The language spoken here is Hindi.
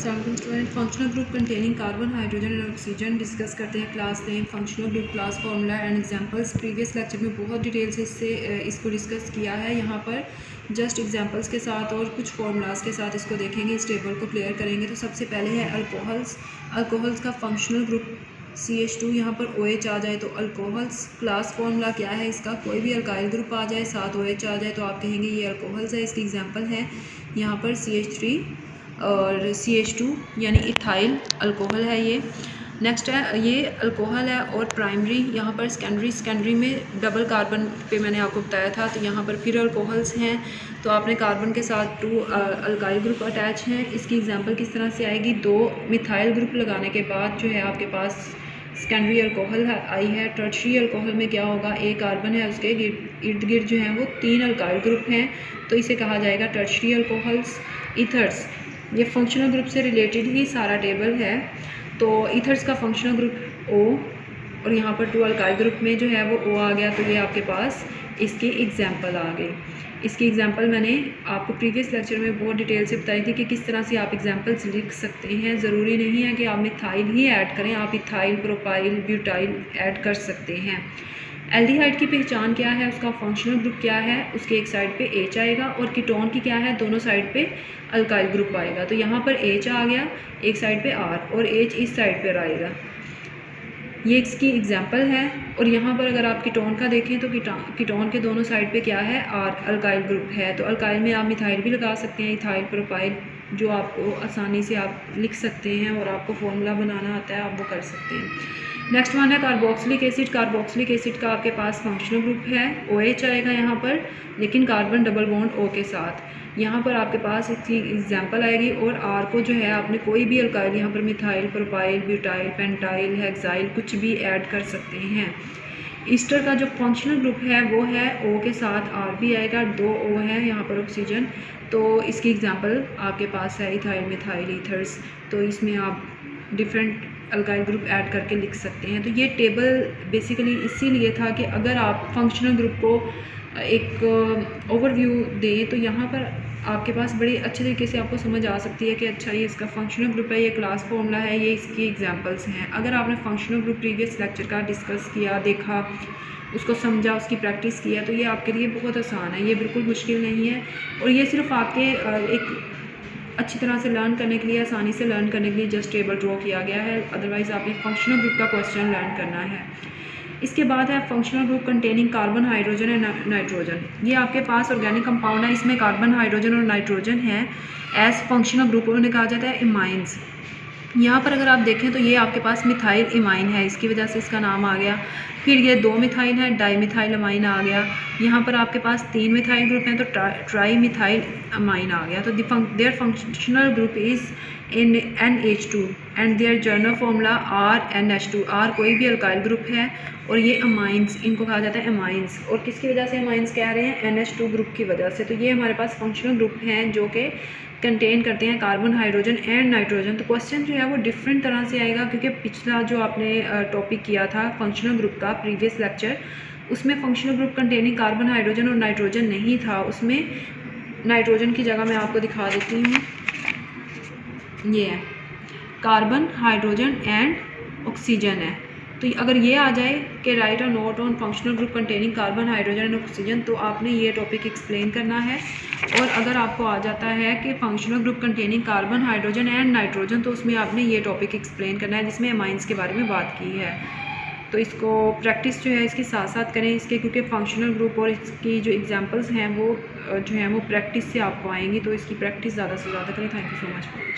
Student, functional group containing carbon, hydrogen and oxygen discuss करते हैं class 10 functional group class formula and examples. Previous lecture में बहुत डिटेल से इसको डिस्कस किया है। यहाँ पर जस्ट एग्जांपल्स के साथ और कुछ फार्मूलाज के साथ इसको देखेंगे, इस टेबल को क्लियर करेंगे। तो सबसे पहले है अल्कोहल्स का फंक्शनल ग्रुप CH2। यहाँ पर OH आ जाए तो अल्कोहल्स। क्लास फार्मूला क्या है इसका, कोई भी अल्काइल ग्रुप आ जाए साथ OH आ जाए तो आप कहेंगे ये अल्कोहल्स है। इसकी एग्जांपल है यहाँ पर CH3 और CH2 यानी इथाइल अल्कोहल है ये। नेक्स्ट है ये अल्कोहल है और प्राइमरी, यहाँ पर सेकेंडरी में डबल कार्बन पे मैंने आपको बताया था। तो यहाँ पर फिर अल्कोहल्स हैं तो आपने कार्बन के साथ 2 अल्काइल ग्रुप अटैच हैं। इसकी एग्जांपल किस तरह से आएगी, 2 मिथाइल ग्रुप लगाने के बाद जो है आपके पास सेकेंडरी अल्कोहल आई है। टर्शरी अल्कोहल में क्या होगा, एक कार्बन है, उसके इर्द गिर्द जो है वो 3 अल्काइल ग्रुप हैं, तो इसे कहा जाएगा टर्शरी अल्कोहल्स। ईथर्स, ये फंक्शनल ग्रुप से रिलेटेड ही सारा टेबल है। तो ईथर्स का फंक्शनल ग्रुप O और यहाँ पर 2 अल्काइल ग्रुप में जो है वो O आ गया, तो ये आपके पास इसकी एग्जांपल आ गई। इसकी एग्जांपल मैंने आपको प्रीवियस लेक्चर में बहुत डिटेल से बताई थी कि किस तरह से आप एग्जांपल्स लिख सकते हैं। ज़रूरी नहीं है कि आप मिथाइल ही ऐड करें, आप इथाइल, प्रोपाइल, ब्यूटाइल ऐड कर सकते हैं। एल्डिहाइड की पहचान क्या है, उसका फंक्शनल ग्रुप क्या है, उसके एक साइड पे H आएगा और कीटोन की क्या है, दोनों साइड पे अल्काइल ग्रुप आएगा। तो यहाँ पर H आ गया, एक साइड पे R और H इस साइड पर आएगा, ये इसकी एग्जांपल है। और यहाँ पर अगर आप कीटोन का देखें तो कीटोन के दोनों साइड पे क्या है, R अल्काइल ग्रुप है। तो अल्काइल में आप मिथाइल भी लगा सकते हैं, इथाइल, प्रोपाइल, जो आपको आसानी से आप लिख सकते हैं और आपको फॉर्मूला बनाना आता है आप वो कर सकते हैं। नेक्स्ट वन है कार्बोक्सिलिक एसिड। कार्बोक्सिलिक एसिड का आपके पास फंक्शनल ग्रुप है, OH आएगा यहाँ पर, लेकिन कार्बन डबल बॉन्ड O के साथ। यहाँ पर आपके पास इसकी एग्जांपल आएगी और R को जो है आपने कोई भी अल्काइल, यहाँ पर methyl, propyl, butyl, pentyl, hexyl कुछ भी ऐड कर सकते हैं। ईस्टर का जो फंक्शनल ग्रुप है वो है O के साथ R भी आएगा, 2 O है यहाँ पर ऑक्सीजन। तो इसकी एग्जांपल आपके पास है इथाइल, मिथाइल, ईथर्स। तो इसमें आप डिफरेंट अल्काइल ग्रुप ऐड करके लिख सकते हैं। तो ये टेबल बेसिकली इसीलिए था कि अगर आप फंक्शनल ग्रुप को एक ओवरव्यू दें तो यहाँ पर आपके पास बड़ी अच्छे तरीके से आपको समझ आ सकती है कि अच्छा ये इसका फंक्शनल ग्रुप है, ये क्लास फार्मूला है, ये इसकी एग्जांपल्स हैं। अगर आपने फंक्शनल ग्रुप प्रीवियस लेक्चर का डिस्कस किया, देखा, उसको समझा, उसकी प्रैक्टिस किया, तो ये आपके लिए बहुत आसान है, ये बिल्कुल मुश्किल नहीं है। और ये सिर्फ आपके एक अच्छी तरह से लर्न करने के लिए, आसानी से लर्न करने के लिए जस्ट टेबल ड्रॉ किया गया है। अदरवाइज़ आपने फंक्शनल ग्रुप का क्वेश्चन लर्न करना है। इसके बाद है functional group containing carbon, hydrogen and nitrogen. ये आपके पास ऑर्गेनिक कंपाउंड है, इसमें कार्बन, हाइड्रोजन और नाइट्रोजन है। एज फंक्शनल ग्रुप उन्हें कहा जाता है इमाइंस। यहाँ पर अगर आप देखें तो ये आपके पास मिथाइल इमाइन है, इसकी वजह से इसका नाम आ गया। फिर ये 2 मिथाइल है, डाईमिथाइल अमाइन आ गया। यहाँ पर आपके पास 3 मिथाइल ग्रुप हैं तो ट्राई मिथाइल अमाइन आ गया। तो there functional group is in NH2 and there general formula RNH2। R कोई भी अल्काइल ग्रुप है और ये अमाइंस, इनको कहा जाता है अमाइंस। और किसकी वजह से अमाइंस कह रहे हैं, NH2 ग्रुप की वजह से। तो ये हमारे पास फंक्शनल ग्रुप हैं जो कि कंटेन करते हैं कार्बन, हाइड्रोजन एंड नाइट्रोजन। तो क्वेश्चन जो है वो डिफरेंट तरह से आएगा, क्योंकि पिछला जो आपने टॉपिक किया था फंक्शनल ग्रुप का प्रीवियस लेक्चर, उसमें functional group containing carbon, hydrogen और नाइट्रोजन नहीं था। उसमें नाइट्रोजन की जगह मैं आपको दिखा देती हूँ, ये है कार्बन, हाइड्रोजन एंड ऑक्सीजन है। तो अगर ये आ जाए कि राइट और note on functional group containing carbon, hydrogen and oxygen, तो आपने ये टॉपिक एक्सप्लेन करना है। और अगर आपको आ जाता है कि functional group containing carbon, hydrogen and nitrogen, तो उसमें आपने ये टॉपिक एक्सप्लेन करना है जिसमें अमाइंस के बारे में बात की है। तो इसको प्रैक्टिस जो है इसके साथ साथ करें इसके, क्योंकि फंक्शनल ग्रुप और इसकी जो एग्जांपल्स हैं वो जो है वो प्रैक्टिस से आपको आएंगी। तो इसकी प्रैक्टिस ज़्यादा से ज़्यादा करें। Thank you so much for watching.